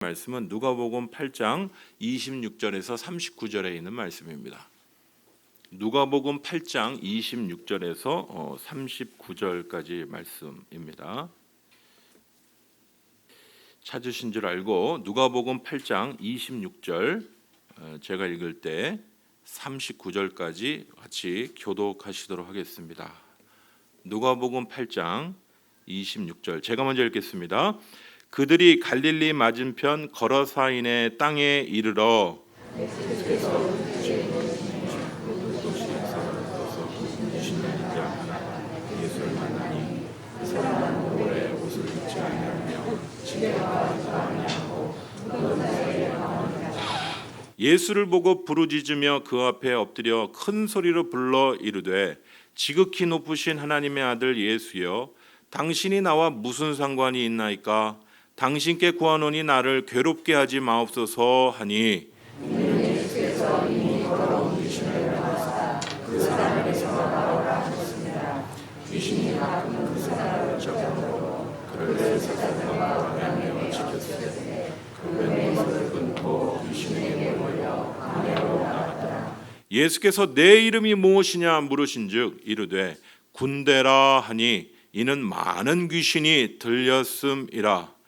말씀은 누가복음 8장 26절에서 39절에 있는 말씀입니다. 누가복음 8장 26절에서 39절까지 말씀입니다. 찾으신 줄 알고 누가복음 8장 26절 제가 읽을 때 39절까지 같이 교독하시도록 하겠습니다. 누가복음 8장 26절 제가 먼저 읽겠습니다. 그들이 갈릴리 맞은편 거라사인의 땅에 이르러 예수를 만나니 사람은 오래 옷을 입지 아니하며 예수를 보고 부르짖으며 그 앞에 엎드려 큰 소리로 불러 이르되 지극히 높으신 하나님의 아들 예수여 당신이 나와 무슨 상관이 있나이까 당신께 구하노니 나를 괴롭게 하지 마옵소서 하니 예수께서 이미 걸어온 귀신을 나오사 그 사람에게서 나오라 하셨습니다. 귀신이 가끔 그 사람을 쫓아오고 그를 사자들과 매매어 지켰으되 그 매매를 끊고 귀신에게 몰려 강야로 나갔더라. 예수께서 내 이름이 무엇이냐 물으신즉 이르되 군대라 하니 이는 많은 귀신이 들렸음이라.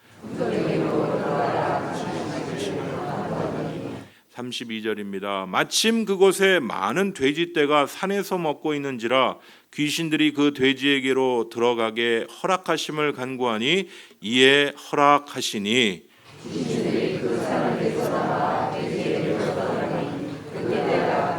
32절입니다. 마침 그곳에 많은 돼지떼가 산에서 먹고 있는지라 귀신들이 그 돼지에게로 들어가게 허락하심을 간구하니 이에 허락하시니 귀신들이 그 사람에게서 나와 돼지에게로 들어가니 그때가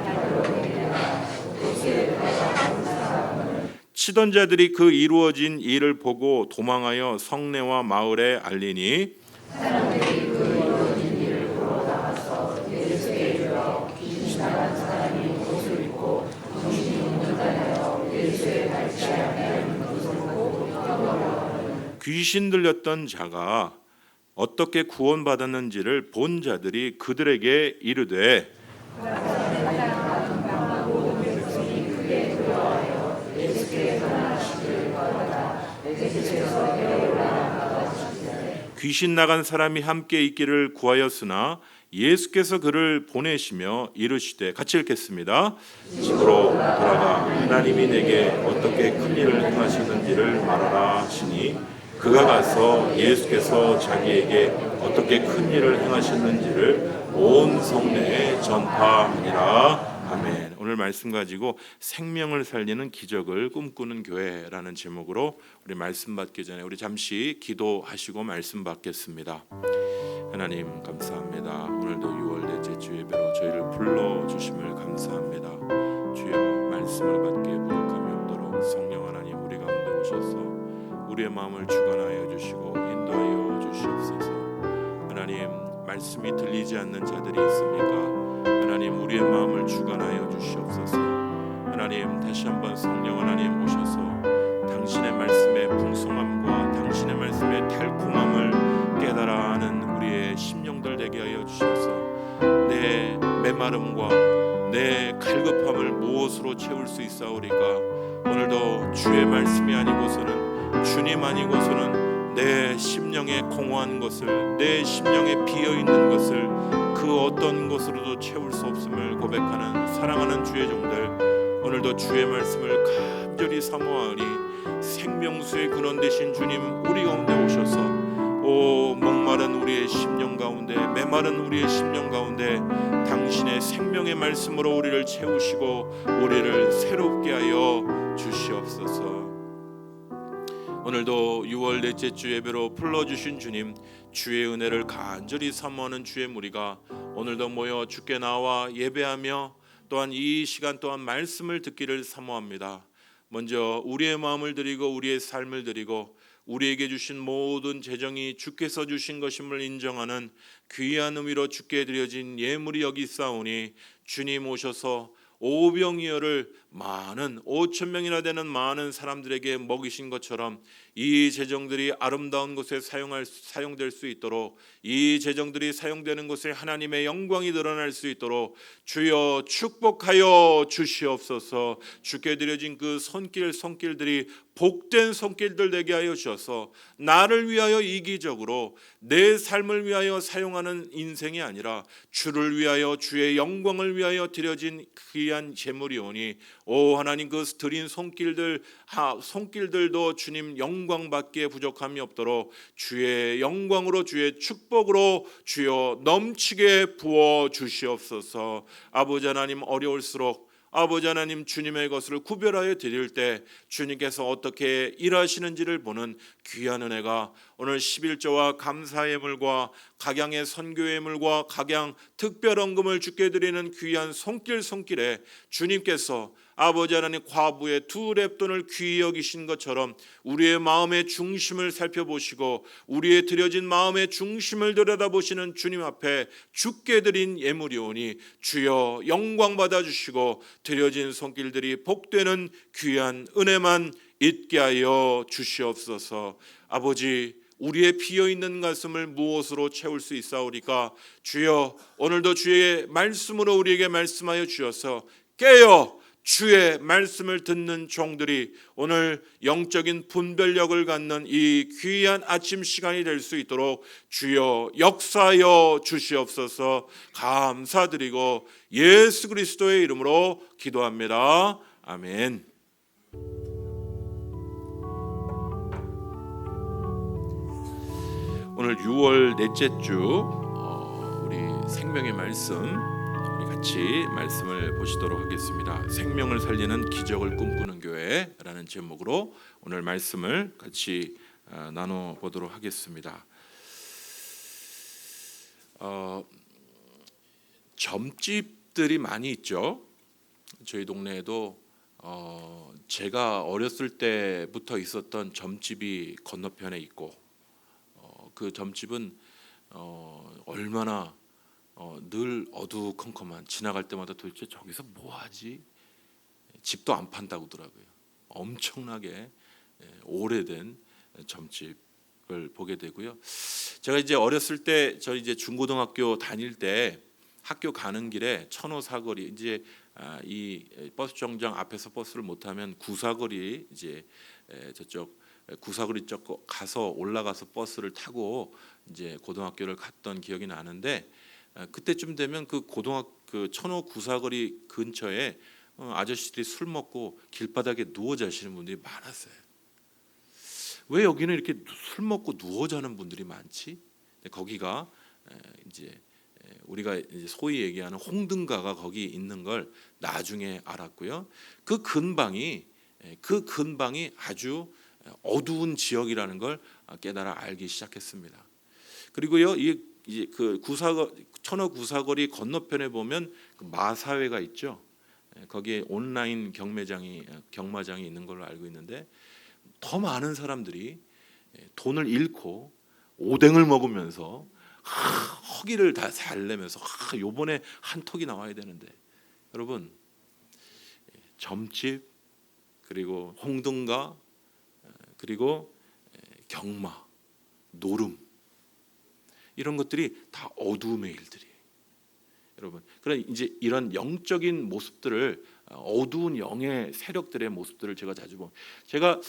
치던 자들이 그 이루어진 일을 보고 도망하여 성내와 마을에 알리니 사람들이 그 이루어진 일을 보러 나가서 예수께 이르러 귀신 나간 사람이 옷을 입고 정신이 온전하여 예수의 발치에 앉아 있는 것을 보고 떠나려 귀신 들렸던 자가 어떻게 구원받았는지를 본 자들이 그들에게 이르되 귀신 나간 사람이 함께 있기를 구하였으나 예수께서 그를 보내시며 이르시되 같이 읽겠습니다. 집으로 돌아가 하나님이 내게 어떻게 큰 일을 행하셨는지를 말하라 하시니 그가 가서 예수께서 자기에게 어떻게 큰 일을 행하셨는지를 온 성내에 전파하니라. 아멘. 오늘 말씀 가지고 생명을 살리는 기적을 꿈꾸는 교회라는 제목으로 우리 말씀 받기 전에 우리 잠시 기도하시고 말씀 받겠습니다. 하나님 감사합니다. 오늘도 6월 넷째 주 예배로 저희를 불러주심을 감사합니다. 주여 말씀을 받기에 부족함이 없도록 성령 하나님 우리 가운데 오셔서 우리의 마음을 주관하여 주시고 인도하여 주시옵소서. 하나님 말씀이 들리지 않는 자들이 있습니까? 하나님 우리의 마음을 주관하여 주시옵소서. 하나님 다시 한번 성령 하나님 오셔서 당신의 말씀의 풍성함과 당신의 말씀의 달콤함을 깨달아 하는 우리의 심령들 되게 하여 주셔서 내 메마름과 내 갈급함을 무엇으로 채울 수 있사오리까? 오늘도 주의 말씀이 아니고서는 주님 아니고서는 내 심령에 공허한 것을 내 심령에 비어있는 것을 그 어떤 것으로도 채울 수 없음을 고백하는 사랑하는 주의 종들 오늘도 주의 말씀을 간절히 사모하니 생명수의 근원 되신 주님 우리 가운데 오셔서 오 목마른 우리의 심령 가운데 메마른 우리의 심령 가운데 당신의 생명의 말씀으로 우리를 채우시고 우리를 새롭게 하여 주시옵소서. 오늘도 6월 넷째 주 예배로 불러주신 주님 주의 은혜를 간절히 사모하는 주의 무리가 오늘도 모여 주께 나와 예배하며 또한 이 시간 또한 말씀을 듣기를 사모합니다. 먼저 우리의 마음을 드리고 우리의 삶을 드리고 우리에게 주신 모든 재정이 주께서 주신 것임을 인정하는 귀한 의미로 주께 드려진 예물이 여기 있사오니 주님 오셔서 오병이어를 많은 5천 명이나 되는 많은 사람들에게 먹이신 것처럼 이 재정들이 아름다운 곳에 사용될 수 있도록, 이 재정들이 사용되는 곳에 하나님의 영광이 드러날 수 있도록 주여 축복하여 주시옵소서. 주께 드려진 그 손길들이 복된 손길들 되게 하여 주셔서 나를 위하여 이기적으로 내 삶을 위하여 사용하는 인생이 아니라 주를 위하여 주의 영광을 위하여 드려진 귀한 제물이오니, 오 하나님, 그 드린 손길들도 주님 영광 받기에 부족함이 없도록 주의 영광으로 주의 축복으로 주여 넘치게 부어 주시옵소서. 아버지 하나님, 어려울수록 아버지 하나님, 주님의 것을 구별하여 드릴 때 주님께서 어떻게 일하시는지를 보는 귀한 은혜가 오늘 11조와 감사의 예물과 각양의 선교의 예물과 각양 특별헌금을 주께 드리는 귀한 손길에 주님께서 아버지 하나님 과부의 2렙돈을 귀히 여기신 것처럼 우리의 마음의 중심을 살펴보시고 우리의 드려진 마음의 중심을 들여다보시는 주님 앞에 주께 드린 예물이오니 주여 영광 받아주시고 드려진 손길들이 복되는 귀한 은혜만 있게 하여 주시옵소서. 아버지, 우리의 비어있는 가슴을 무엇으로 채울 수 있사오리까? 주여, 오늘도 주의 말씀으로 우리에게 말씀하여 주셔서 깨어 주의 말씀을 듣는 종들이 오늘 영적인 분별력을 갖는 이 귀한 아침 시간이 될 수 있도록 주여 역사하여 주시옵소서. 감사드리고 예수 그리스도의 이름으로 기도합니다. 아멘. 오늘 6월 넷째 주 우리 생명의 말씀, 우리 같이 말씀을 보시도록 하겠습니다. 생명을 살리는 기적을 꿈꾸는 교회라는 제목으로 오늘 말씀을 같이 나눠보도록 하겠습니다. 점집들이 많이 있죠. 저희 동네에도 제가 어렸을 때부터 있었던 점집이 건너편에 있고, 그 점집은 얼마나 늘 어두컴컴한, 지나갈 때마다 도대체 저기서 뭐하지? 집도 안 판다고 하더라고요. 엄청나게 오래된 점집을 보게 되고요. 제가 이제 어렸을 때, 저 이제 중고등학교 다닐 때 학교 가는 길에 천호 사거리, 이제 이 버스 정장 앞에서 버스를 못 타면 구사거리, 이제 저쪽 구사거리 쪽 가서 올라가서 버스를 타고 이제 고등학교를 갔던 기억이 나는데, 그때쯤 되면 그 천호 구사거리 근처에 아저씨들이 술 먹고 길바닥에 누워 자시는 분들이 많았어요. 왜 여기는 이렇게 술 먹고 누워 자는 분들이 많지? 거기가 이제 우리가 이제 소위 얘기하는 홍등가가 거기 있는 걸 나중에 알았고요. 그 근방이 아주 어두운 지역이라는 걸 깨달아 알기 시작했습니다. 그리고요, 이제 그 천호 구사거리 건너편에 보면 그 마사회가 있죠. 거기에 온라인 경마장이 있는 걸로 알고 있는데, 더 많은 사람들이 돈을 잃고 오뎅을 먹으면서 허기를 다 잘 내면서 요번에 한 턱이 나와야 되는데, 여러분, 점집, 그리고 홍등가, 그리고 경마, 노름, 이런 것들이 다 어두움의 일들이에요. 여러분, 그런 이제 이런 영적인 모습들을, 어두운 영의 세력들의 모습들을 제가 자주 봅니다. 제가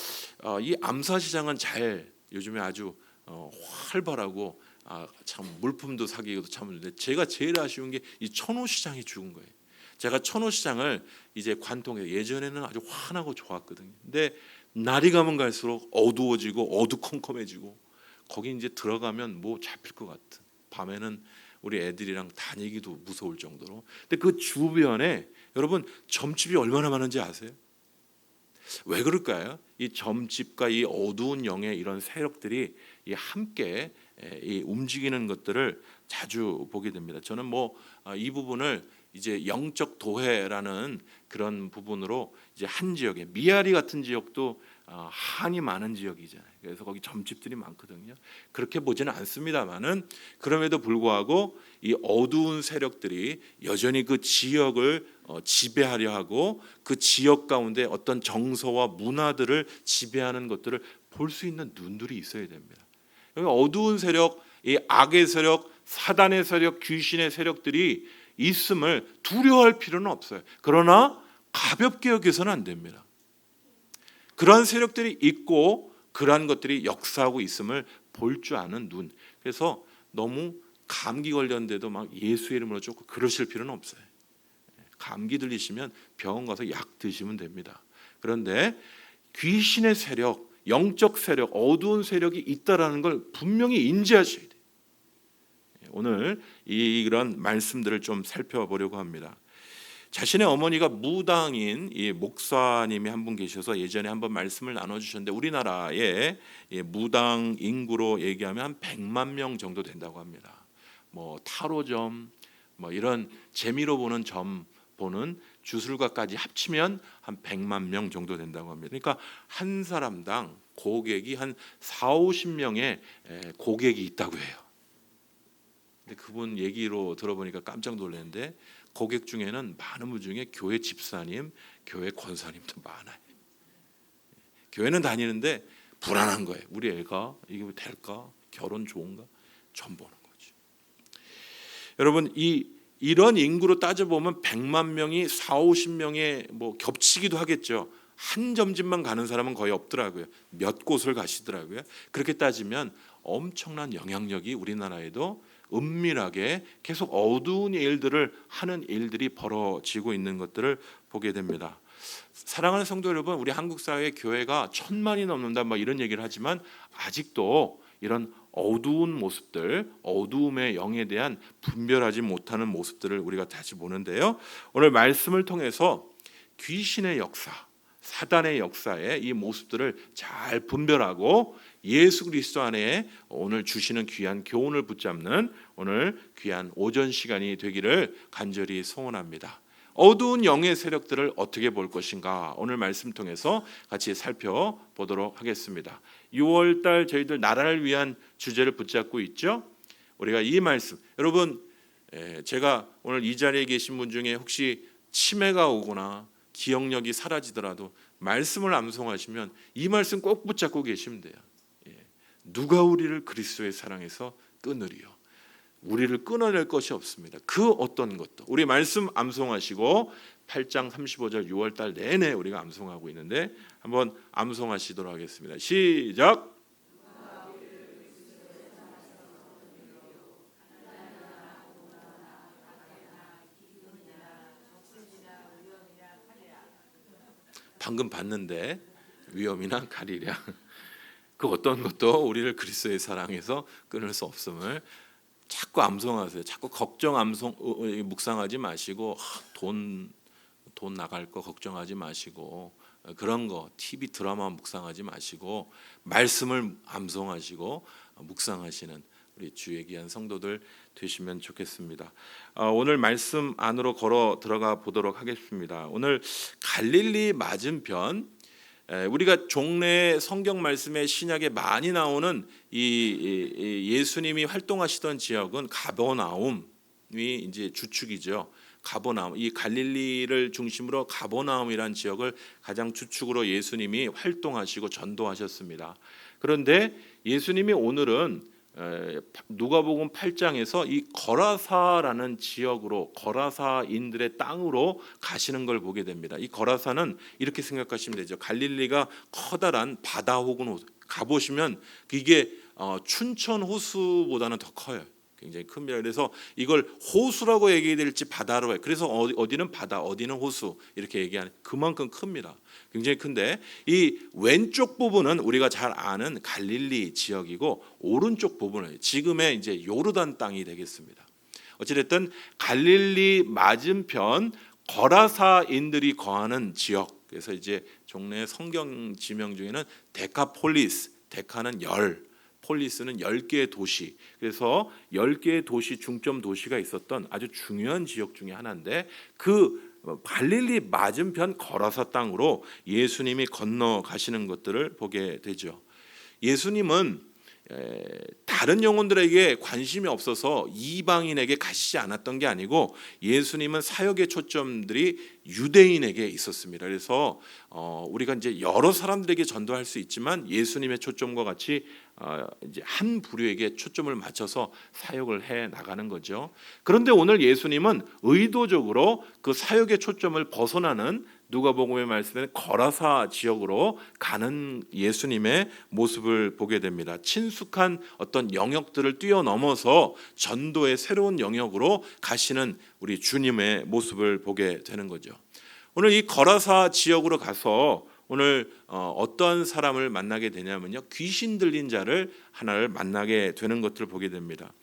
이 암사시장은 요즘에 아주 활발하고 참 물품도 사기도 참 좋은데, 제가 제일 아쉬운 게 이 천호시장이 죽은 거예요. 제가 천호시장을 이제 관통해서, 예전에는 아주 환하고 좋았거든요. 근데 날이 가면 갈수록 어두워지고 어두컴컴해지고, 거기 이제 들어가면 뭐 잡힐 것 같은, 밤에는 우리 애들이랑 다니기도 무서울 정도로. 근데 그 주변에 여러분 점집이 얼마나 많은지 아세요? 왜 그럴까요? 이 점집과 이 어두운 영의 이런 세력들이 함께 이 움직이는 것들을 자주 보게 됩니다. 저는 이 부분을 이제 영적 도회라는 그런 부분으로 이제 한 지역에 미아리 같은 지역도 한이 많은 지역이잖아요. 그래서 거기 점집들이 많거든요. 그렇게 보지는 않습니다만은 그럼에도 불구하고 이 어두운 세력들이 여전히 그 지역을 지배하려 하고 그 지역 가운데 어떤 정서와 문화들을 지배하는 것들을 볼 수 있는 눈들이 있어야 됩니다. 여기 어두운 세력, 이 악의 세력, 사단의 세력, 귀신의 세력들이 있음을 두려워할 필요는 없어요. 그러나 가볍게 여겨서는 안 됩니다. 그러한 세력들이 있고 그러한 것들이 역사하고 있음을 볼 줄 아는 눈. 그래서 너무 감기 걸렸는데도 막 예수의 이름으로 쫓고 그러실 필요는 없어요. 감기 들리시면 병원 가서 약 드시면 됩니다. 그런데 귀신의 세력, 영적 세력, 어두운 세력이 있다라는 걸 분명히 인지하셔야 돼요. 오늘 이런 말씀들을 좀 살펴보려고 합니다. 자신의 어머니가 무당인 이 목사님이 한 분 계셔서 예전에 한번 말씀을 나눠주셨는데 우리나라의 무당 인구로 얘기하면 한 100만 명 정도 된다고 합니다. 뭐 타로점, 뭐 이런 재미로 보는 점 보는 주술가까지 합치면 한 100만 명 정도 된다고 합니다. 그러니까 한 사람당 고객이 한 4, 50명의 고객이 있다고 해요. 근데 그분 얘기로 들어보니까 깜짝 놀랐는데 고객 중에는 많은 분 중에 교회 집사님, 교회 권사님도 많아요. 교회는 다니는데 불안한 거예요. 우리 애가 이게 될까? 결혼 좋은가? 점 보는 거죠. 여러분 이런 인구로 따져보면 100만 명이 4, 50명에 뭐 겹치기도 하겠죠. 한 점집만 가는 사람은 거의 없더라고요. 몇 곳을 가시더라고요. 그렇게 따지면 엄청난 영향력이 우리나라에도 은밀하게 계속 어두운 일들을 하는 일들이 벌어지고 있는 것들을 보게 됩니다. 사랑하는 성도 여러분, 우리 한국 사회의 교회가 1000만이 넘는다 뭐 이런 얘기를 하지만 아직도 이런 어두운 모습들, 어두움의 영에 대한 분별하지 못하는 모습들을 우리가 다시 보는데요. 오늘 말씀을 통해서 귀신의 역사, 사단의 역사의 이 모습들을 잘 분별하고 예수 그리스도 안에 오늘 주시는 귀한 교훈을 붙잡는 오늘 귀한 오전 시간이 되기를 간절히 소원합니다. 어두운 영의 세력들을 어떻게 볼 것인가 오늘 말씀 통해서 같이 살펴보도록 하겠습니다. 6월달 저희들 나라를 위한 주제를 붙잡고 있죠. 우리가 이 말씀 여러분 제가 오늘 이 자리에 계신 분 중에 혹시 치매가 오거나 기억력이 사라지더라도 말씀을 암송하시면 이 말씀 꼭 붙잡고 계시면 돼요. 누가 우리를 그리스도의 사랑에서 끊으리요. 우리를 끊어낼 것이 없습니다. 그 어떤 것도 우리 말씀 암송하시고 8장 35절 6월달 내내 우리가 암송하고 있는데 한번 암송하시도록 하겠습니다. 시작. 방금 봤는데 위험이나 가리랴. 그 어떤 것도 우리를 그리스도의 사랑에서 끊을 수 없음을 자꾸 암송하세요. 자꾸 걱정 묵상하지 마시고 돈 나갈 거 걱정하지 마시고 그런 거 TV 드라마 묵상하지 마시고 말씀을 암송하시고 묵상하시는 우리 주의 귀한 성도들 되시면 좋겠습니다. 오늘 말씀 안으로 걸어 들어가 보도록 하겠습니다. 오늘 갈릴리 맞은편 우리가 종래 성경 말씀에 신약에 많이 나오는 이 예수님이 활동하시던 지역은 가버나움이 이제 주축이죠. 가버나움, 이 갈릴리를 중심으로 가버나움이라는 지역을 가장 주축으로 예수님이 활동하시고 전도하셨습니다. 그런데 예수님이 오늘은 누가복음 8장에서 이 거라사라는 지역으로 거라사인들의 땅으로 가시는 걸 보게 됩니다. 이 거라사는 이렇게 생각하시면 되죠. 갈릴리가 커다란 바다 혹은 호수, 가보시면 이게 춘천 호수보다는 더 커요. 굉장히 큽니다. 그래서 이걸 호수라고 얘기해야 될지 바다로 해요. 그래서 어디는 바다, 어디는 호수 이렇게 얘기하는 그만큼 큽니다. 굉장히 큰데 이 왼쪽 부분은 우리가 잘 아는 갈릴리 지역이고 오른쪽 부분은 지금의 이제 요르단 땅이 되겠습니다. 어찌됐든 갈릴리 맞은편 거라사인들이 거하는 지역. 그래서 이제 종래 성경 지명 중에는 데카폴리스, 데카는 10, 폴리스는 10개의 도시, 그래서 10개의 도시, 중점 도시가 있었던 아주 중요한 지역 중에 하나인데, 그 갈릴리 맞은편 거라사 땅으로 예수님이 건너가시는 것들을 보게 되죠. 예수님은 다른 영혼들에게 관심이 없어서 이방인에게 가시지 않았던 게 아니고, 예수님은 사역의 초점들이 유대인에게 있었습니다. 그래서 우리가 이제 여러 사람들에게 전도할 수 있지만 예수님의 초점과 같이 이제 한 부류에게 초점을 맞춰서 사역을 해 나가는 거죠. 그런데 오늘 예수님은 의도적으로 그 사역의 초점을 벗어나는 누가복음의 말씀에는 거라사 지역으로 가는 예수님의 모습을 보게 됩니다. 친숙한 어떤 영역들을 뛰어넘어서 전도의 새로운 영역으로 가시는 우리 주님의 모습을 보게 되는 거죠. 오늘 이 거라사 지역으로 가서 오늘 어떤 사람을 만나게 되냐면요, 귀신 들린 자를 하나를 만나게 되는 것들을 보게 됩니다.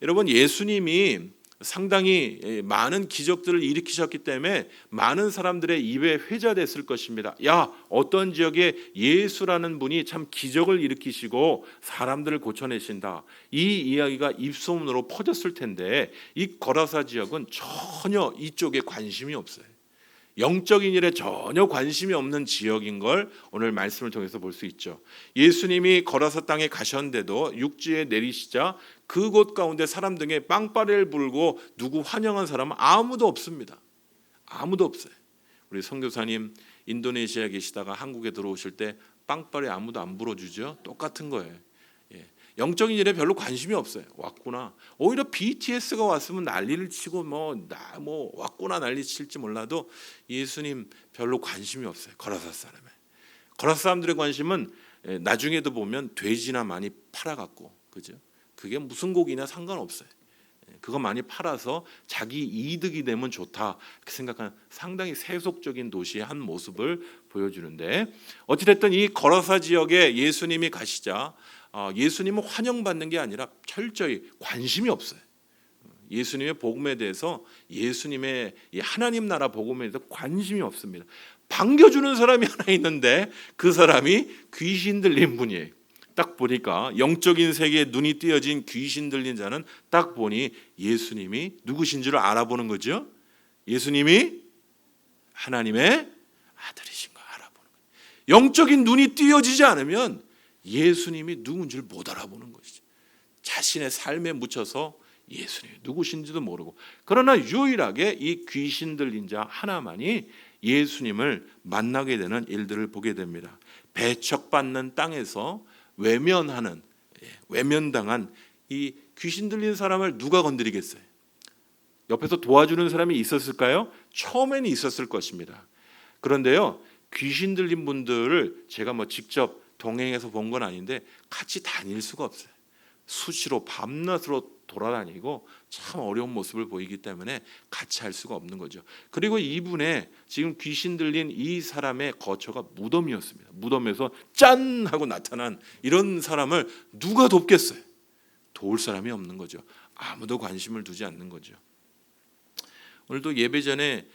여러분, 예수님이 상당히 많은 기적들을 일으키셨기 때문에 많은 사람들의 입에 회자됐을 것입니다. 야, 어떤 지역에 예수라는 분이 참 기적을 일으키시고 사람들을 고쳐내신다, 이 이야기가 입소문으로 퍼졌을 텐데, 이 거라사 지역은 전혀 이쪽에 관심이 없어요. 영적인 일에 전혀 관심이 없는 지역인 걸 오늘 말씀을 통해서 볼 수 있죠. 예수님이 거라사 땅에 가셨는데도 육지에 내리시자 그곳 가운데 사람 등에 빵빠레를 불고 누구 환영한 사람은 아무도 없습니다. 아무도 없어요. 우리 선교사님 인도네시아에 계시다가 한국에 들어오실 때 빵빠레 아무도 안 불어주죠. 똑같은 거예요. 영적인 일에 별로 관심이 없어요. 왔구나. 오히려 BTS가 왔으면 난리를 치고 왔구나 난리 칠지 몰라도 예수님 별로 관심이 없어요. 거라사 사람에. 거라사 사람들의 관심은 나중에도 보면 돼지나 많이 팔아갖고, 그죠? 그게 무슨 고기나 상관없어요. 그거 많이 팔아서 자기 이득이 되면 좋다 이렇게 생각하는 상당히 세속적인 도시의 한 모습을 보여주는데, 어찌됐든 이 거라사 지역에 예수님이 가시자 예수님은 환영받는 게 아니라 철저히 관심이 없어요. 예수님의 복음에 대해서, 예수님의 하나님 나라 복음에 대해서 관심이 없습니다. 반겨주는 사람이 하나 있는데 그 사람이 귀신 들린 분이에요. 딱 보니까 영적인 세계에 눈이 띄어진 귀신 들린 자는 딱 보니 예수님이 누구신 줄 알아보는 거죠. 예수님이 하나님의 아들이신 거 알아보는 거예요. 영적인 눈이 띄어지지 않으면 예수님이 누군 줄 못 알아보는 것이죠. 자신의 삶에 묻혀서 예수님이 누구신지도 모르고, 그러나 유일하게 이 귀신 들린 자 하나만이 예수님을 만나게 되는 일들을 보게 됩니다. 배척받는 땅에서 외면당한 이 귀신 들린 사람을 누가 건드리겠어요? 옆에서 도와주는 사람이 있었을까요? 처음에는 있었을 것입니다. 그런데요, 귀신 들린 분들을 제가 직접 동행해서 본 건 아닌데 같이 다닐 수가 없어요. 수시로 밤낮으로 돌아다니고 참 어려운 모습을 보이기 때문에 같이 할 수가 없는 거죠. 그리고 이분의 지금 귀신 들린 이 사람의 거처가 무덤이었습니다. 무덤에서 짠 하고 나타난 이런 사람을 누가 돕겠어요? 도울 사람이 없는 거죠. 아무도 관심을 두지 않는 거죠. 오늘도 예배 전에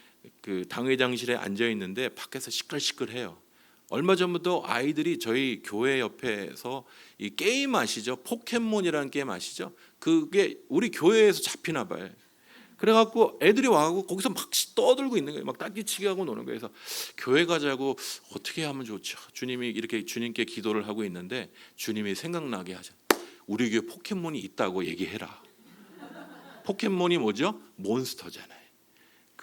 그 당회장실에 앉아 있는데 밖에서 시끌시끌해요. 얼마 전부터 아이들이 저희 교회 옆에서 이 게임 아시죠? 포켓몬이라는 게임 아시죠? 그게 우리 교회에서 잡히나 봐요. 그래갖고 애들이 와갖고 거기서 막 떠들고 있는 거예요. 막 딸기치기 하고 노는 거예요. 그래서 교회 가자고 어떻게 하면 좋죠? 주님이 이렇게 주님께 기도를 하고 있는데 주님이 생각나게 하죠. 우리 교회 포켓몬이 있다고 얘기해라. 포켓몬이 뭐죠? 몬스터잖아요.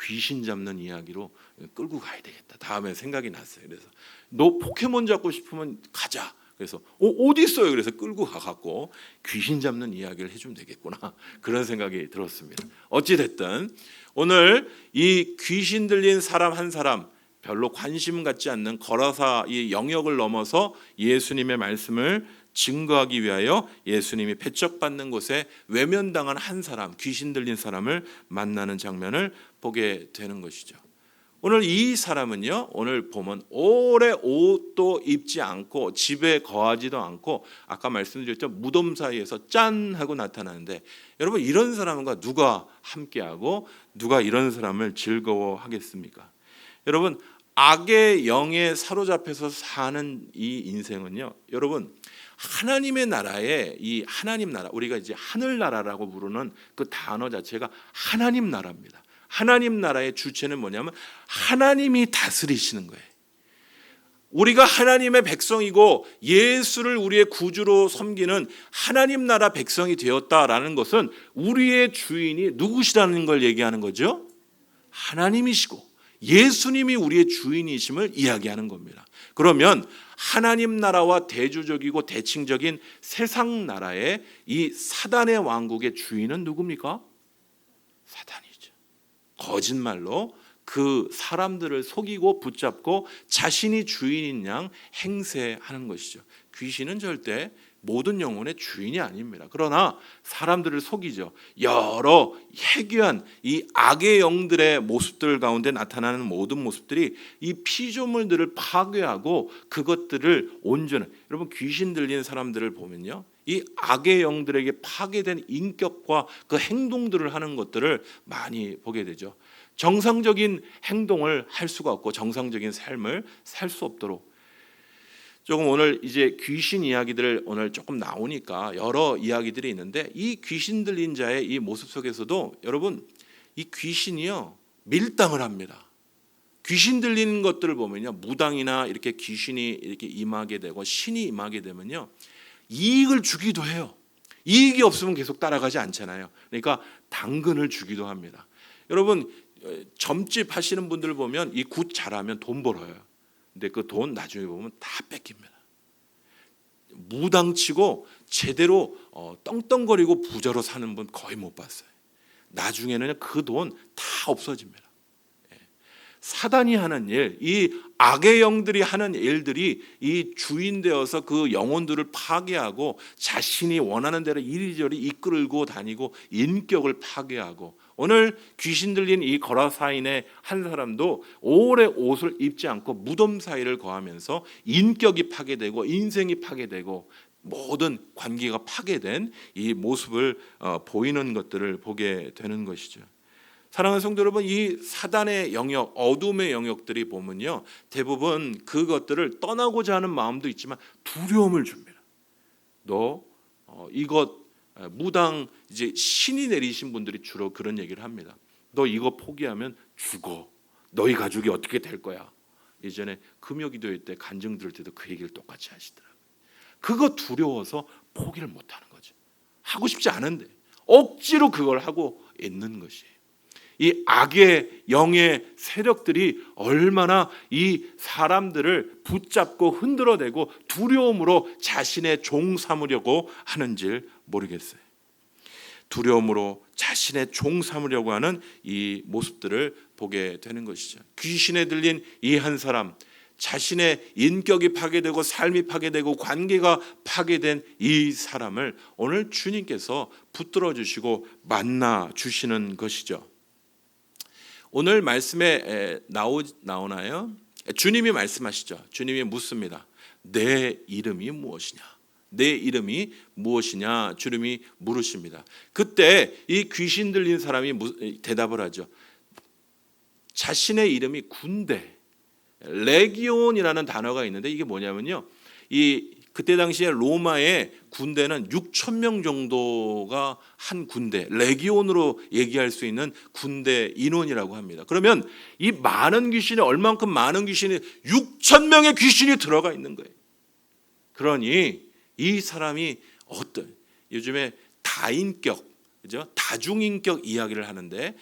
귀신 잡는 이야기로 끌고 가야 되겠다. 다음에 생각이 났어요. 그래서 너 포켓몬 잡고 싶으면 가자. 그래서 어디 있어요? 그래서 끌고 가갖고 귀신 잡는 이야기를 해주면 되겠구나. 그런 생각이 들었습니다. 어찌 됐든 오늘 이 귀신 들린 사람 한 사람, 별로 관심 갖지 않는 거라사 이 영역을 넘어서 예수님의 말씀을 증거하기 위하여 예수님이 배척받는 곳에 외면당한 한 사람, 귀신 들린 사람을 만나는 장면을 보게 되는 것이죠. 오늘 이 사람은요, 오늘 보면 오래 옷도 입지 않고 집에 거하지도 않고 아까 말씀드렸죠, 무덤 사이에서 짠 하고 나타나는데, 여러분 이런 사람과 누가 함께하고 누가 이런 사람을 즐거워하겠습니까? 여러분 악의 영에 사로잡혀서 사는 이 인생은요, 여러분 하나님의 나라에 이 하나님 나라, 우리가 이제 하늘나라라고 부르는 그 단어 자체가 하나님 나라입니다. 하나님 나라의 주체는 뭐냐면 하나님이 다스리시는 거예요. 우리가 하나님의 백성이고 예수를 우리의 구주로 섬기는 하나님 나라 백성이 되었다라는 것은 우리의 주인이 누구시라는 걸 얘기하는 거죠. 하나님이시고 예수님이 우리의 주인이심을 이야기하는 겁니다. 그러면 하나님 나라와 대조적이고 대칭적인 세상 나라의 이 사단의 왕국의 주인은 누굽니까? 사단이죠. 거짓말로 그 사람들을 속이고 붙잡고 자신이 주인인 양 행세하는 것이죠. 귀신은 절대 모든 영혼의 주인이 아닙니다. 그러나 사람들을 속이죠. 여러 해괴한 이 악의 영들의 모습들 가운데 나타나는 모든 모습들이 이 피조물들을 파괴하고 그것들을 온전한, 여러분 귀신 들린 사람들을 보면요, 이 악의 영들에게 파괴된 인격과 그 행동들을 하는 것들을 많이 보게 되죠. 정상적인 행동을 할 수가 없고 정상적인 삶을 살 수 없도록, 조금 오늘 이제 귀신 이야기들 오늘 조금 나오니까 여러 이야기들이 있는데, 이 귀신 들린 자의 이 모습 속에서도 여러분 이 귀신이요 밀당을 합니다. 귀신 들리는 것들을 보면요, 무당이나 이렇게 귀신이 이렇게 임하게 되고 신이 임하게 되면요 이익을 주기도 해요. 이익이 없으면 계속 따라가지 않잖아요. 그러니까 당근을 주기도 합니다. 여러분 점집 하시는 분들 보면 이 굿 잘하면 돈 벌어요. 근데 그 돈 나중에 보면 다 뺏깁니다. 무당치고 제대로 떵떵거리고 부자로 사는 분 거의 못 봤어요. 나중에는 그 돈 다 없어집니다. 사단이 하는 일, 이 악의 영들이 하는 일들이 이 주인 되어서 그 영혼들을 파괴하고 자신이 원하는 대로 이리저리 이끌고 다니고 인격을 파괴하고, 오늘 귀신 들린 이 거라사인의 한 사람도 오래 옷을 입지 않고 무덤 사이를 거하면서 인격이 파괴되고 인생이 파괴되고 모든 관계가 파괴된 이 모습을 보이는 것들을 보게 되는 것이죠. 사랑하는 성도 여러분, 이 사단의 영역, 어둠의 영역들이 보면요 대부분 그것들을 떠나고자 하는 마음도 있지만 두려움을 줍니다. 너 이것, 무당 이제 신이 내리신 분들이 주로 그런 얘기를 합니다. 너 이거 포기하면 죽어. 너희 가족이 어떻게 될 거야. 예전에 금요기도회 때 간증 들을 때도 그 얘기를 똑같이 하시더라고요. 그거 두려워서 포기를 못하는 거죠. 하고 싶지 않은데 억지로 그걸 하고 있는 것이에요. 이 악의 영의 세력들이 얼마나 이 사람들을 붙잡고 흔들어대고 두려움으로 자신의 종 삼으려고 하는지 모르겠어요. 두려움으로 자신의 종 삼으려고 하는 이 모습들을 보게 되는 것이죠. 귀신에 들린 이 한 사람, 자신의 인격이 파괴되고 삶이 파괴되고 관계가 파괴된 이 사람을 오늘 주님께서 붙들어 주시고 만나 주시는 것이죠. 오늘 말씀에 나오나요? 주님이 말씀하시죠. 주님이 묻습니다. 내 이름이 무엇이냐? 내 이름이 무엇이냐? 주님이 물으십니다. 그때 이 귀신 들린 사람이 대답을 하죠. 자신의 이름이 군대, 레기온이라는 단어가 있는데 이게 뭐냐면요, 그때 당시에 로마의 군대는 6천 명 정도가 한 군대, 레기온으로 얘기할 수 있는 군대 인원이라고 합니다. 그러면 이 많은 귀신이, 얼만큼 많은 귀신이, 6천 명의 귀신이 들어가 있는 거예요. 그러니 이 사람이 어떤, 요즘에 다인격, 그죠? 다중인격 이야기를 하는데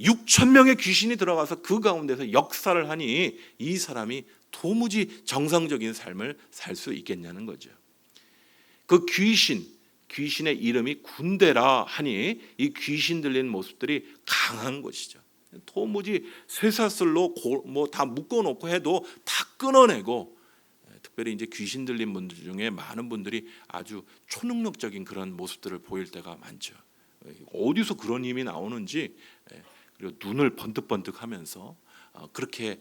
6천 명의 귀신이 들어가서 그 가운데서 역사를 하니 이 사람이 도무지 정상적인 삶을 살 수 있겠냐는 거죠. 그 귀신의 이름이 군대라 하니 이 귀신 들린 모습들이 강한 것이죠. 도무지 쇠사슬로 뭐 다 묶어놓고 해도 다 끊어내고, 특별히 이제 귀신 들린 분들 중에 많은 분들이 아주 초능력적인 그런 모습들을 보일 때가 많죠. 어디서 그런 힘이 나오는지, 그리고 눈을 번뜩번뜩하면서 그렇게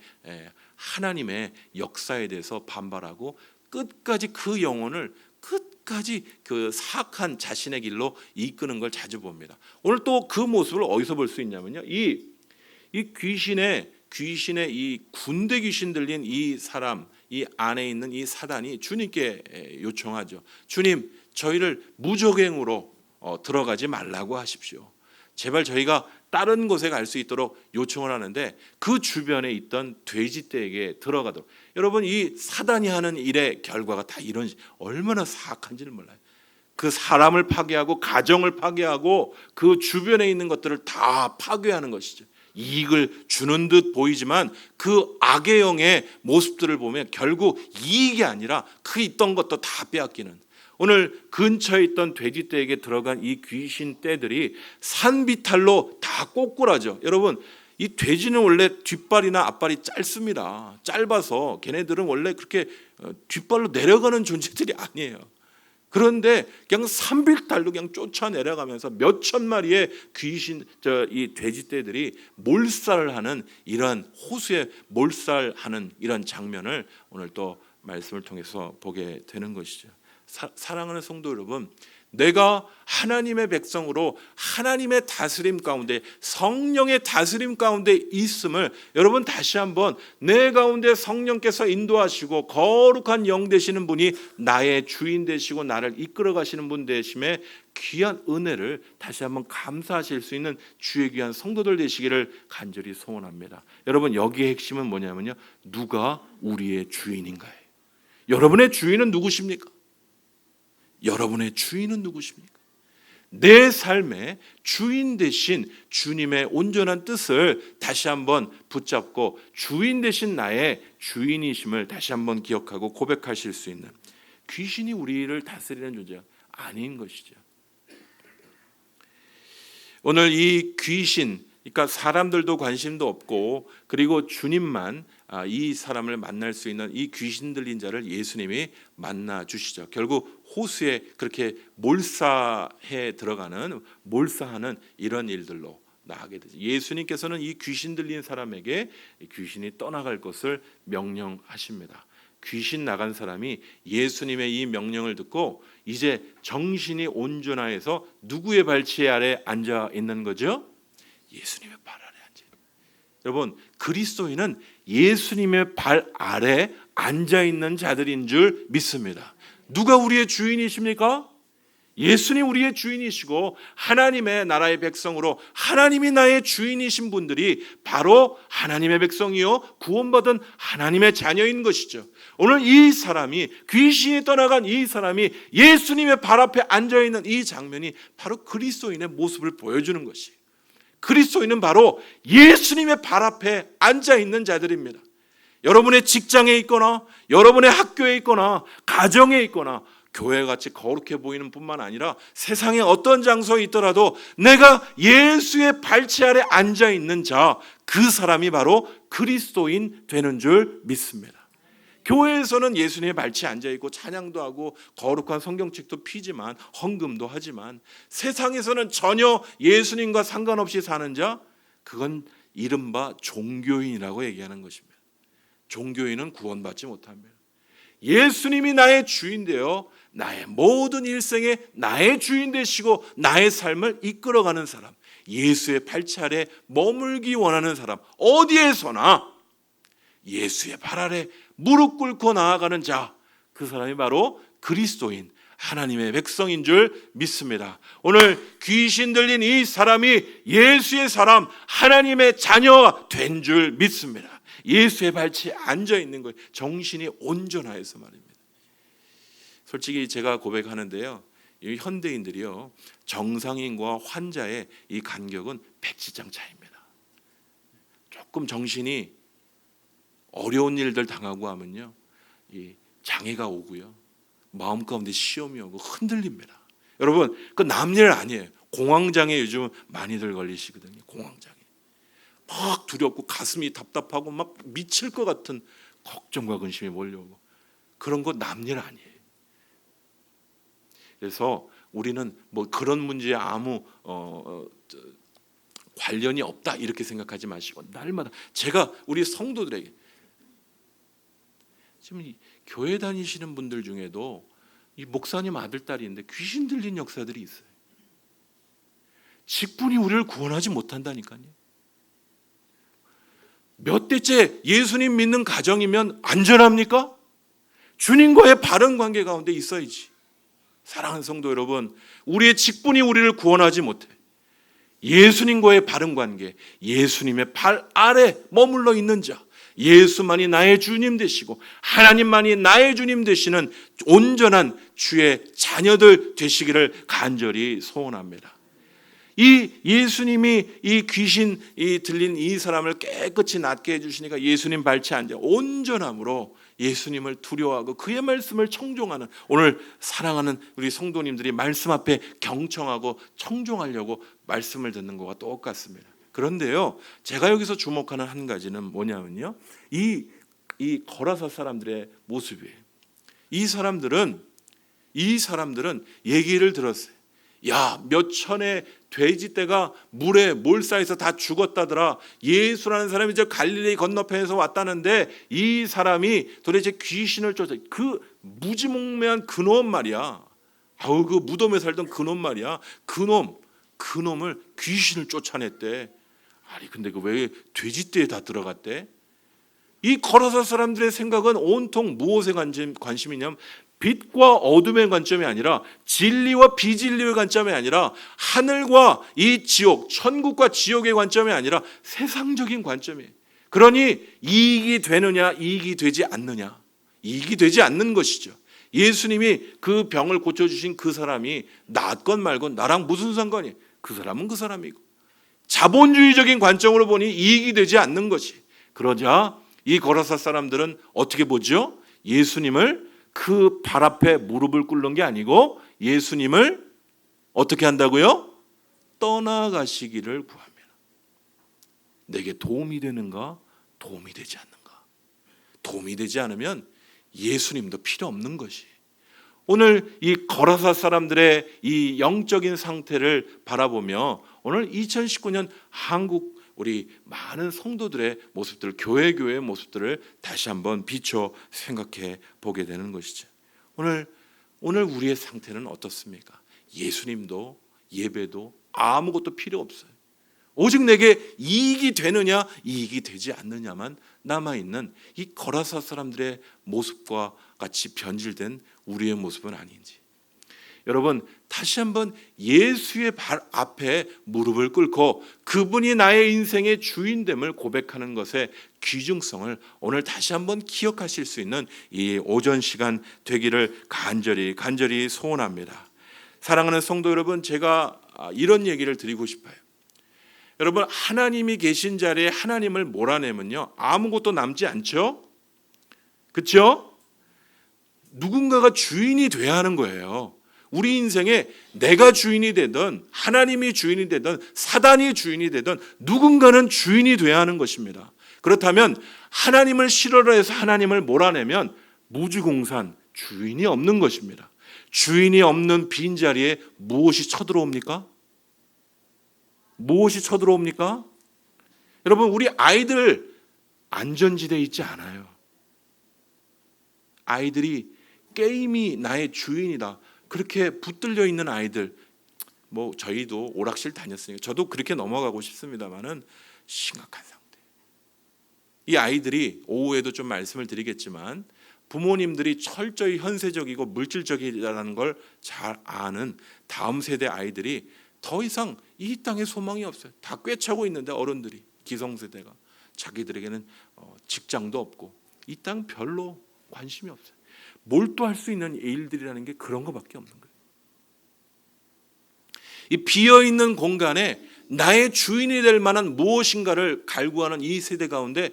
하나님의 역사에 대해서 반발하고 끝까지 그 영혼을 끝까지 그 사악한 자신의 길로 이끄는 걸 자주 봅니다. 오늘 또 그 모습을 어디서 볼 수 있냐면요, 이 귀신의 이 군대 귀신 들린 이 사람, 이 안에 있는 이 사단이 주님께 요청하죠. 주님, 저희를 무적행으로 들어가지 말라고 하십시오. 제발 저희가 다른 곳에 갈 수 있도록 요청을 하는데 그 주변에 있던 돼지떼에게 들어가도록. 여러분, 이 사단이 하는 일의 결과가 다 이런, 얼마나 사악한지를 몰라요. 그 사람을 파괴하고 가정을 파괴하고 그 주변에 있는 것들을 다 파괴하는 것이죠. 이익을 주는 듯 보이지만 그 악의 영의 모습들을 보면 결국 이익이 아니라 그 있던 것도 다 빼앗기는. 오늘 근처에 있던 돼지떼에게 들어간 이 귀신 떼들이 산비탈로 다 꼬꾸라져. 여러분, 이 돼지는 원래 뒷발이나 앞발이 짧습니다. 짧아서 걔네들은 원래 그렇게 뒷발로 내려가는 존재들이 아니에요. 그런데 그냥 산비탈로 그냥 쫓아 내려가면서 몇천 마리의 귀신, 이 돼지떼들이 몰살을 하는, 이런 호수에 몰살하는 이런 장면을 오늘 또 말씀을 통해서 보게 되는 것이죠. 사랑하는 성도 여러분, 내가 하나님의 백성으로 하나님의 다스림 가운데, 성령의 다스림 가운데 있음을 여러분 다시 한번, 내 가운데 성령께서 인도하시고 거룩한 영 되시는 분이 나의 주인 되시고 나를 이끌어 가시는 분 되심에 귀한 은혜를 다시 한번 감사하실 수 있는 주의 귀한 성도들 되시기를 간절히 소원합니다. 여러분, 여기의 핵심은 뭐냐면요, 누가 우리의 주인인가요? 여러분의 주인은 누구십니까? 여러분의 주인은 누구십니까? 내 삶의 주인 되신 주님의 온전한 뜻을 다시 한번 붙잡고 주인 되신 나의 주인이심을 다시 한번 기억하고 고백하실 수 있는, 귀신이 우리를 다스리는 존재가 아닌 것이죠. 오늘 이 귀신, 그러니까 사람들도 관심도 없고 그리고 주님만 이 사람을 만날 수 있는 이 귀신 들린 자를 예수님이 만나 주시죠. 결국 호수에 그렇게 몰사하는 이런 일들로 나가게 되죠. 예수님께서는 이 귀신 들린 사람에게 귀신이 떠나갈 것을 명령하십니다. 귀신 나간 사람이 예수님의 이 명령을 듣고 이제 정신이 온전하여서 누구의 발치 아래 앉아 있는 거죠? 예수님의 발 아래 앉아 있는. 여러분, 그리스도인은 예수님의 발 아래 앉아 있는 자들인 줄 믿습니다. 누가 우리의 주인이십니까? 예수님 우리의 주인이시고 하나님의 나라의 백성으로 하나님이 나의 주인이신 분들이 바로 하나님의 백성이요 구원받은 하나님의 자녀인 것이죠. 오늘 이 사람이, 귀신이 떠나간 이 사람이 예수님의 발 앞에 앉아있는 이 장면이 바로 그리스도인의 모습을 보여주는 것이에요. 그리스도인은 바로 예수님의 발 앞에 앉아있는 자들입니다. 여러분의 직장에 있거나 여러분의 학교에 있거나 가정에 있거나 교회같이 거룩해 보이는 뿐만 아니라 세상에 어떤 장소에 있더라도 내가 예수의 발치 아래 앉아있는 자, 그 사람이 바로 그리스도인 되는 줄 믿습니다. 교회에서는 예수님의 발치에 앉아있고 찬양도 하고 거룩한 성경책도 피지만 헌금도 하지만 세상에서는 전혀 예수님과 상관없이 사는 자, 그건 이른바 종교인이라고 얘기하는 것입니다. 종교인은 구원받지 못합니다. 예수님이 나의 주인 되어 나의 모든 일생에 나의 주인 되시고 나의 삶을 이끌어가는 사람, 예수의 발치 아래 머물기 원하는 사람, 어디에서나 예수의 발 아래 무릎 꿇고 나아가는 자, 그 사람이 바로 그리스도인, 하나님의 백성인 줄 믿습니다. 오늘 귀신 들린 이 사람이 예수의 사람, 하나님의 자녀가 된 줄 믿습니다. 예수의 발치에 앉아있는 거예요. 정신이 온전하여서 말입니다. 솔직히 제가 고백하는데요, 이 현대인들이요, 정상인과 환자의 이 간격은 백지장 차이입니다. 조금 정신이 어려운 일들 당하고 하면요, 이 장애가 오고요, 마음 가운데 시험이 오고 흔들립니다. 여러분, 그 남일 아니에요. 공황장애 요즘 많이들 걸리시거든요. 공황장애. 막 두렵고 가슴이 답답하고 막 미칠 것 같은 걱정과 근심이 몰려오고, 그런 거 남일 아니에요. 그래서 우리는 뭐 그런 문제에 아무 관련이 없다 이렇게 생각하지 마시고, 날마다 제가 우리 성도들에게, 지금 교회 다니시는 분들 중에도 이 목사님 아들 딸이 있는데 귀신 들린 역사들이 있어요. 직분이 우리를 구원하지 못한다니까요. 몇 대째 예수님 믿는 가정이면 안전합니까? 주님과의 바른 관계 가운데 있어야지. 사랑하는 성도 여러분, 우리의 직분이 우리를 구원하지 못해. 예수님과의 바른 관계, 예수님의 발 아래 머물러 있는 자, 예수만이 나의 주님 되시고 하나님만이 나의 주님 되시는 온전한 주의 자녀들 되시기를 간절히 소원합니다. 이 예수님이 이 귀신 들린 이 사람을 깨끗이 낫게 해주시니까 예수님 발치 앉아 온전함으로 예수님을 두려워하고 그의 말씀을 청종하는, 오늘 사랑하는 우리 성도님들이 말씀 앞에 경청하고 청종하려고 말씀을 듣는 것과 똑같습니다. 그런데요, 제가 여기서 주목하는 한 가지는 뭐냐면요, 이 거라사 사람들의 모습이에요. 이 사람들은 얘기를 들었어요. 야, 몇 천의 돼지떼가 물에 몰사해서 다 죽었다더라. 예수라는 사람이 저 갈릴리 건너편에서 왔다는데 이 사람이 도대체 귀신을 쫓아, 그 무지몽매한 그놈 말이야. 아우, 그 무덤에 살던 그놈 말이야. 그놈을 귀신을 쫓아냈대. 아니 근데 그 왜 돼지떼에 다 들어갔대? 이 거라사 사람들의 생각은 온통 무엇에 관심이냐면 빛과 어둠의 관점이 아니라 진리와 비진리의 관점이 아니라 하늘과 이 지옥, 천국과 지옥의 관점이 아니라 세상적인 관점이에요. 그러니 이익이 되느냐, 이익이 되지 않느냐, 이익이 되지 않는 것이죠. 예수님이 그 병을 고쳐주신 그 사람이 낫건 말건 나랑 무슨 상관이에요? 그 사람은 그 사람이고, 자본주의적인 관점으로 보니 이익이 되지 않는 것이. 그러자 이 거라사 사람들은 어떻게 보죠? 예수님을 그 발 앞에 무릎을 꿇는 게 아니고 예수님을 어떻게 한다고요? 떠나가시기를 구합니다. 내게 도움이 되는가? 도움이 되지 않는가? 도움이 되지 않으면 예수님도 필요 없는 것이. 오늘 이 거라사 사람들의 이 영적인 상태를 바라보며 오늘 2019년 한국 우리 많은 성도들의 모습들, 교회의 모습들을 다시 한번 비춰 생각해 보게 되는 것이죠. 오늘 우리의 상태는 어떻습니까? 예수님도 예배도 아무것도 필요 없어요. 오직 내게 이익이 되느냐, 이익이 되지 않느냐만 남아있는 이 거라사 사람들의 모습과 같이 변질된 우리의 모습은 아닌지. 여러분, 다시 한번 예수의 발 앞에 무릎을 꿇고 그분이 나의 인생의 주인됨을 고백하는 것의 귀중성을 오늘 다시 한번 기억하실 수 있는 이 오전 시간 되기를 간절히 소원합니다. 사랑하는 성도 여러분, 제가 이런 얘기를 드리고 싶어요. 여러분, 하나님이 계신 자리에 하나님을 몰아내면요, 아무것도 남지 않죠? 그렇죠? 누군가가 주인이 돼야 하는 거예요. 우리 인생에 내가 주인이 되든 하나님이 주인이 되든 사단이 주인이 되든 누군가는 주인이 돼야 하는 것입니다. 그렇다면 하나님을 실어라 해서 하나님을 몰아내면 무주공산, 주인이 없는 것입니다. 주인이 없는 빈자리에 무엇이 쳐들어옵니까? 무엇이 쳐들어옵니까? 여러분, 우리 아이들 안전지대에 있지 않아요. 아이들이 게임이 나의 주인이다, 그렇게 붙들려 있는 아이들, 뭐 저희도 오락실 다녔으니까 저도 그렇게 넘어가고 싶습니다만은 심각한 상태. 이 아이들이 오후에도 좀 말씀을 드리겠지만 부모님들이 철저히 현세적이고 물질적이라는 걸 잘 아는 다음 세대 아이들이 더 이상 이 땅에 소망이 없어요. 다 꿰차고 있는데 어른들이, 기성세대가 자기들에게는 직장도 없고 이 땅 별로 관심이 없어요. 몰두할 수 있는 일들이라는 게 그런 것밖에 없는 거예요. 이 비어있는 공간에 나의 주인이 될 만한 무엇인가를 갈구하는 이 세대 가운데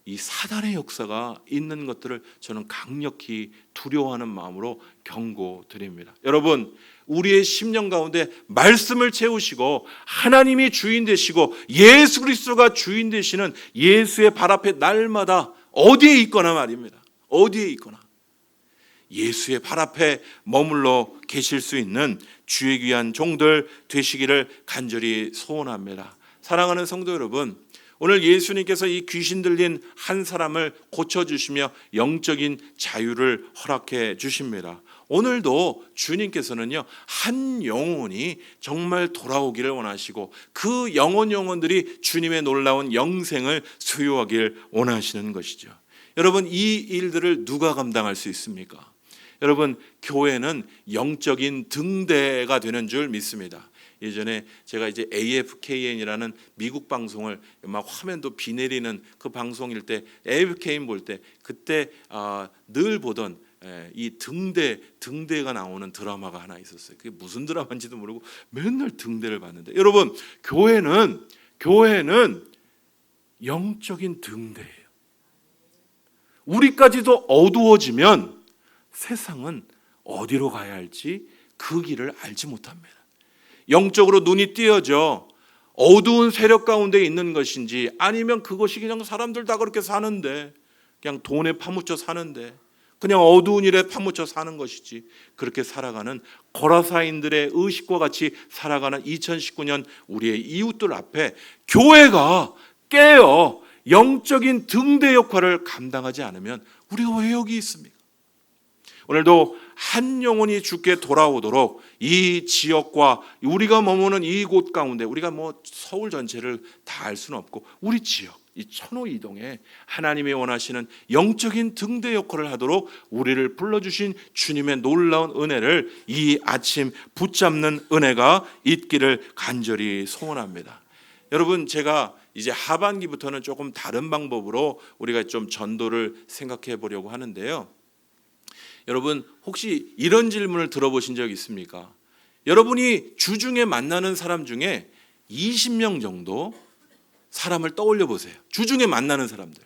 이 사단의 역사가 있는 것들을 저는 강력히 두려워하는 마음으로 경고드립니다. 여러분, 우리의 심령 가운데 말씀을 채우시고 하나님이 주인 되시고 예수 그리스도가 주인 되시는 예수의 발 앞에 날마다 어디에 있거나 말입니다. 어디에 있거나 예수의 발 앞에 머물러 계실 수 있는 주의 귀한 종들 되시기를 간절히 소원합니다. 사랑하는 성도 여러분, 오늘 예수님께서 이 귀신 들린 한 사람을 고쳐주시며 영적인 자유를 허락해 주십니다. 오늘도 주님께서는요, 한 영혼이 정말 돌아오기를 원하시고 그 영혼들이 주님의 놀라운 영생을 소유하길 원하시는 것이죠. 여러분, 이 일들을 누가 감당할 수 있습니까? 여러분, 교회는 영적인 등대가 되는 줄 믿습니다. 예전에 제가 이제 AFKN이라는 미국 방송을 막 화면도 비 내리는 그 방송일 때 AFKN 볼 때 그때 늘 보던 이 등대가 나오는 드라마가 하나 있었어요. 그게 무슨 드라마인지도 모르고 맨날 등대를 봤는데, 여러분, 교회는 영적인 등대예요. 우리까지도 어두워지면 세상은 어디로 가야 할지 그 길을 알지 못합니다. 영적으로 눈이 띄어져 어두운 세력 가운데 있는 것인지, 아니면 그것이 그냥 사람들 다 그렇게 사는데, 그냥 돈에 파묻혀 사는데, 그냥 어두운 일에 파묻혀 사는 것이지, 그렇게 살아가는 거라사인들의 의식과 같이 살아가는 2019년 우리의 이웃들 앞에 교회가 깨어 영적인 등대 역할을 감당하지 않으면 우리가 왜 여기 있습니까? 오늘도 한 영혼이 주께 돌아오도록 이 지역과 우리가 머무는 이곳 가운데, 우리가 뭐 서울 전체를 다 알 수는 없고 우리 지역, 이 천호 이동에 하나님이 원하시는 영적인 등대 역할을 하도록 우리를 불러주신 주님의 놀라운 은혜를 이 아침 붙잡는 은혜가 있기를 간절히 소원합니다. 여러분, 제가 이제 하반기부터는 조금 다른 방법으로 우리가 좀 전도를 생각해 보려고 하는데요. 여러분, 혹시 이런 질문을 들어보신 적 있습니까? 여러분이 주중에 만나는 사람 중에 20명 정도 사람을 떠올려 보세요. 주중에 만나는 사람들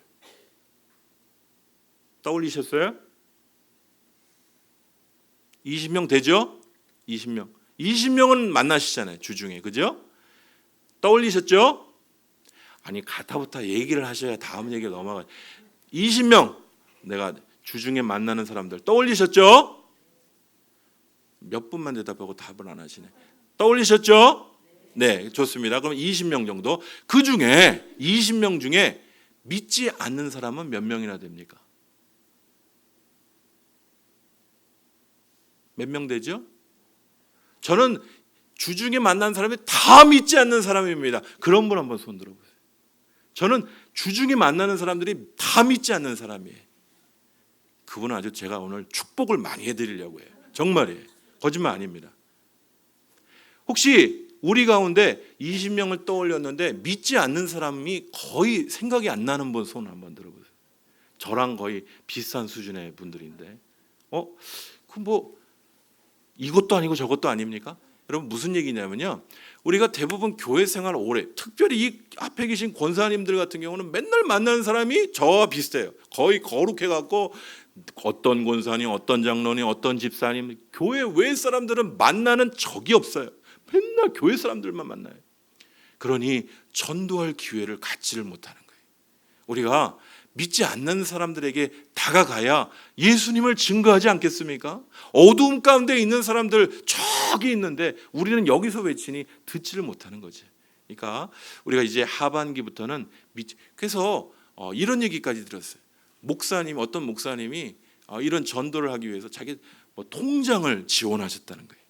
떠올리셨어요? 20명 되죠? 20명은 만나시잖아요, 주중에. 그죠? 떠올리셨죠? 아니, 가타부타 얘기를 하셔야 다음 얘기가 넘어가요. 20명 내가 주중에 만나는 사람들 떠올리셨죠? 몇 분만 대답하고 답을 안 하시네. 떠올리셨죠? 네, 좋습니다. 그럼 20명 정도. 그 중에 20명 중에 믿지 않는 사람은 몇 명이나 됩니까? 몇 명 되죠? 저는 주중에 만난 사람이 다 믿지 않는 사람입니다. 그런 분 한번 손 들어보세요. 저는 주중에 만나는 사람들이 다 믿지 않는 사람이에요. 그분은 아주 제가 오늘 축복을 많이 해드리려고 해요. 정말이에요. 거짓말 아닙니다. 혹시 우리 가운데 20명을 떠올렸는데 믿지 않는 사람이 거의 생각이 안 나는 분 손 한번 들어보세요. 저랑 거의 비슷한 수준의 분들인데, 그 뭐 이것도 아니고 저것도 아닙니까? 여러분, 무슨 얘기냐면요, 우리가 대부분 교회 생활 오래, 특별히 이 앞에 계신 권사님들 같은 경우는 맨날 만나는 사람이 저와 비슷해요. 거의 거룩해갖고 어떤 권사님, 어떤 장로님, 어떤 집사님, 교회 외 사람들은 만나는 적이 없어요. 맨날 교회 사람들만 만나요. 그러니 전도할 기회를 갖지를 못하는 거예요. 우리가 믿지 않는 사람들에게 다가가야 예수님을 증거하지 않겠습니까? 어두움 가운데 있는 사람들 저기 있는데 우리는 여기서 외치니 듣지를 못하는 거지. 그러니까 우리가 이제 하반기부터는 그래서 이런 얘기까지 들었어요. 어떤 목사님이 이런 전도를 하기 위해서 자기 통장을 지원하셨다는 거예요.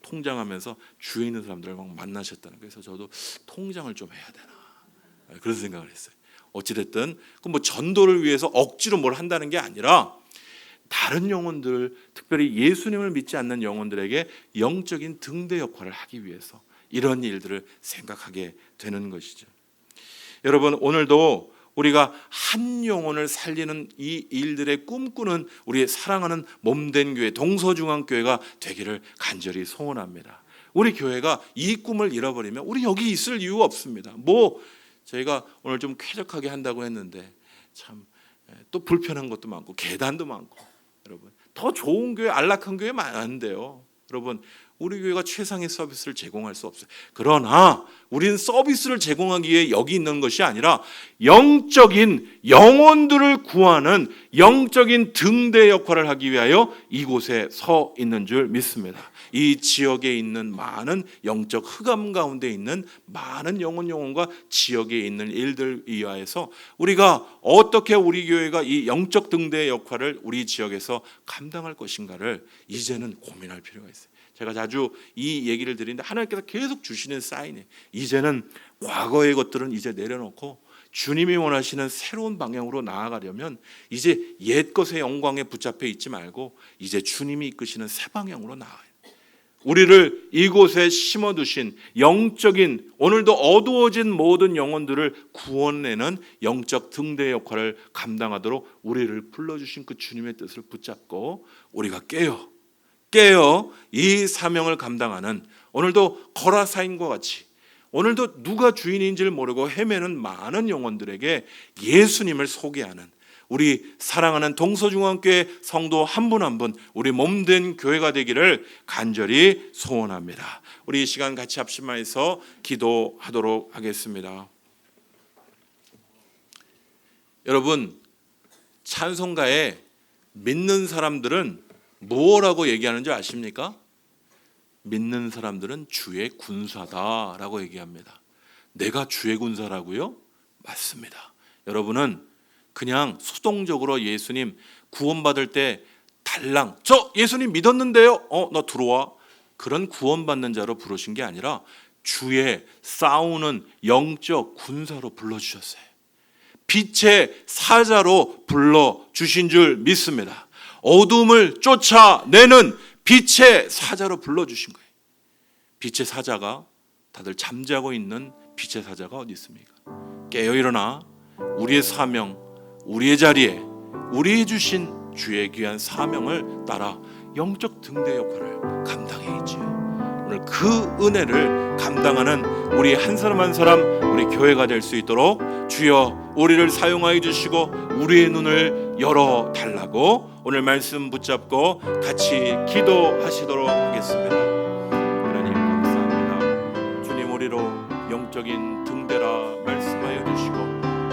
통장하면서 주위에 있는 사람들을 막 만나셨다는 거예요. 그래서 저도 통장을 좀 해야 되나, 그런 생각을 했어요. 어찌됐든 그 전도를 위해서 억지로 뭘 한다는 게 아니라 다른 영혼들, 특별히 예수님을 믿지 않는 영혼들에게 영적인 등대 역할을 하기 위해서 이런 일들을 생각하게 되는 것이죠. 여러분, 오늘도 우리가 한 영혼을 살리는 이 일들의 꿈꾸는 우리의 사랑하는 몸된 교회, 동서중앙교회가 되기를 간절히 소원합니다. 우리 교회가 이 꿈을 잃어버리면 우리 여기 있을 이유가 없습니다. 저희가 오늘 좀 쾌적하게 한다고 했는데 참 또 불편한 것도 많고 계단도 많고, 여러분, 더 좋은 교회, 안락한 교회 많은데요. 여러분, 우리 교회가 최상의 서비스를 제공할 수 없어요. 그러나 우리는 서비스를 제공하기 위해 여기 있는 것이 아니라 영적인 영혼들을 구하는 영적인 등대 역할을 하기 위하여 이곳에 서 있는 줄 믿습니다. 이 지역에 있는 많은 영적 흑암 가운데 있는 많은 영혼과 지역에 있는 일들 위하여서 우리가 어떻게 우리 교회가 이 영적 등대 역할을 우리 지역에서 감당할 것인가를 이제는 고민할 필요가 있어요. 제가 자주 이 얘기를 드리는데 하나님께서 계속 주시는 사인이에요. 이제는 과거의 것들은 이제 내려놓고 주님이 원하시는 새로운 방향으로 나아가려면 이제 옛 것의 영광에 붙잡혀 있지 말고 이제 주님이 이끄시는 새 방향으로 나아가요. 우리를 이곳에 심어두신 영적인, 오늘도 어두워진 모든 영혼들을 구원내는 영적 등대 역할을 감당하도록 우리를 불러주신 그 주님의 뜻을 붙잡고 우리가 깨어 이 사명을 감당하는, 오늘도 거라사인과 같이 오늘도 누가 주인인지를 모르고 헤매는 많은 영혼들에게 예수님을 소개하는, 우리 사랑하는 동서중앙교회 성도 한 분 한 분 우리 몸된 교회가 되기를 간절히 소원합니다. 우리 이 시간 같이 합심하여서 기도하도록 하겠습니다. 여러분, 찬송가에 믿는 사람들은 뭐라고 얘기하는 줄 아십니까? 믿는 사람들은 주의 군사다라고 얘기합니다. 내가 주의 군사라고요? 맞습니다. 여러분은 그냥 수동적으로 예수님 구원받을 때 달랑 저 예수님 믿었는데요, 너 들어와, 그런 구원받는 자로 부르신 게 아니라 주의 싸우는 영적 군사로 불러주셨어요. 빛의 사자로 불러주신 줄 믿습니다. 어둠을 쫓아내는 빛의 사자로 불러주신 거예요. 빛의 사자가, 다들 잠자고 있는 빛의 사자가 어디 있습니까? 깨어 일어나 우리의 사명, 우리의 자리에 우리의 주신 주의 귀한 사명을 따라 영적 등대 역할을 감당해 있지요. 오늘 그 은혜를 감당하는 우리 한 사람 한 사람, 우리 교회가 될 수 있도록 주여 우리를 사용하여 주시고 우리의 눈을 열어 달라고 오늘 말씀 붙잡고 같이 기도하시도록 하겠습니다. 하나님 감사합니다. 주님, 우리로 영적인 등대라 말씀하여 주시고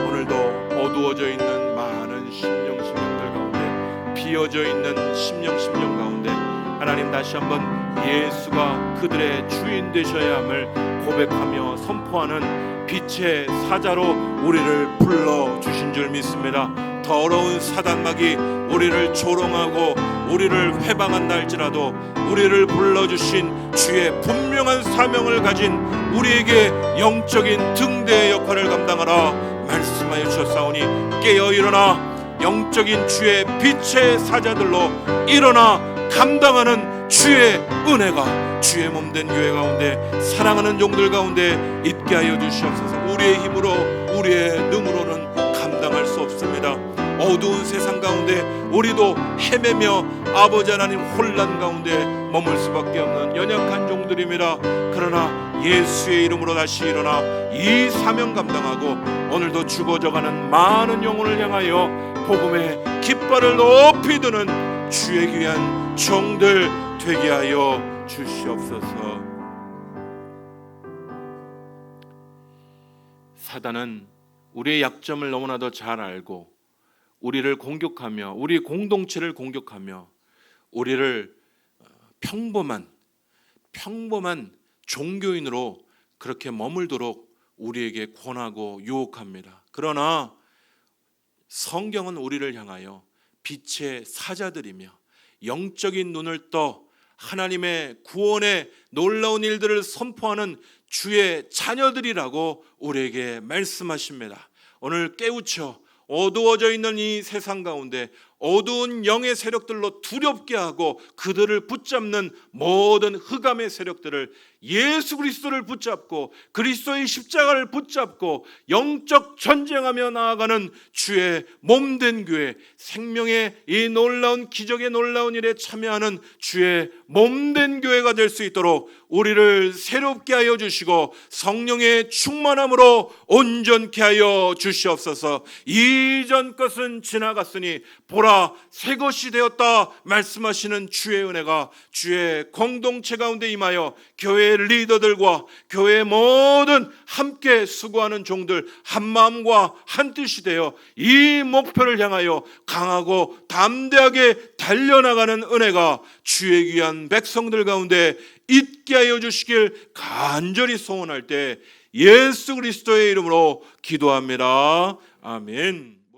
오늘도 어두워져 있는 많은 심령들 가운데, 비어져 있는 심령 가운데 하나님 다시 한번 예수가 그들의 주인 되셔야 함을 고백하며 선포하는 빛의 사자로 우리를 불러주신 줄 믿습니다. 더러운 사단막이 우리를 조롱하고 우리를 회방한다 할지라도 우리를 불러주신 주의 분명한 사명을 가진 우리에게 영적인 등대의 역할을 감당하라 말씀하여 주셨사오니 깨어 일어나 영적인 주의 빛의 사자들로 일어나 감당하는 주의 은혜가 주의 몸된 교회 가운데 사랑하는 종들 가운데 있게 하여 주시옵소서. 우리의 힘으로 우리의 능으로는 감당할 수 없습니다. 어두운 세상 가운데 우리도 헤매며 아버지 하나님 혼란 가운데 머물 수밖에 없는 연약한 종들입니다. 그러나 예수의 이름으로 다시 일어나 이 사명 감당하고 오늘도 죽어져가는 많은 영혼을 향하여 복음의 깃발을 높이 드는 주의 귀한 종들 되게 하여 주시옵소서. 사단은 우리의 약점을 너무나도 잘 알고 우리를 공격하며 우리 공동체를 공격하며 우리를 평범한 종교인으로 그렇게 머물도록 우리에게 권하고 유혹합니다. 그러나 성경은 우리를 향하여 빛의 사자들이며 영적인 눈을 떠 하나님의 구원의 놀라운 일들을 선포하는 주의 자녀들이라고 우리에게 말씀하십니다. 오늘 깨우쳐 어두워져 있는 이 세상 가운데 어두운 영의 세력들로 두렵게 하고 그들을 붙잡는 모든 흑암의 세력들을 예수 그리스도를 붙잡고 그리스도의 십자가를 붙잡고 영적 전쟁하며 나아가는 주의 몸된 교회, 생명의 이 놀라운 기적의 놀라운 일에 참여하는 주의 몸된 교회가 될 수 있도록 우리를 새롭게 하여 주시고 성령의 충만함으로 온전케 하여 주시옵소서. 이전 것은 지나갔으니 보라 새 것이 되었다 말씀하시는 주의 은혜가 주의 공동체 가운데 임하여 교회 리더들과 교회의 모든 함께 수고하는 종들 한 마음과 한 뜻이 되어 이 목표를 향하여 강하고 담대하게 달려나가는 은혜가 주의 귀한 백성들 가운데 있게 하여 주시길 간절히 소원할 때 예수 그리스도의 이름으로 기도합니다. 아멘.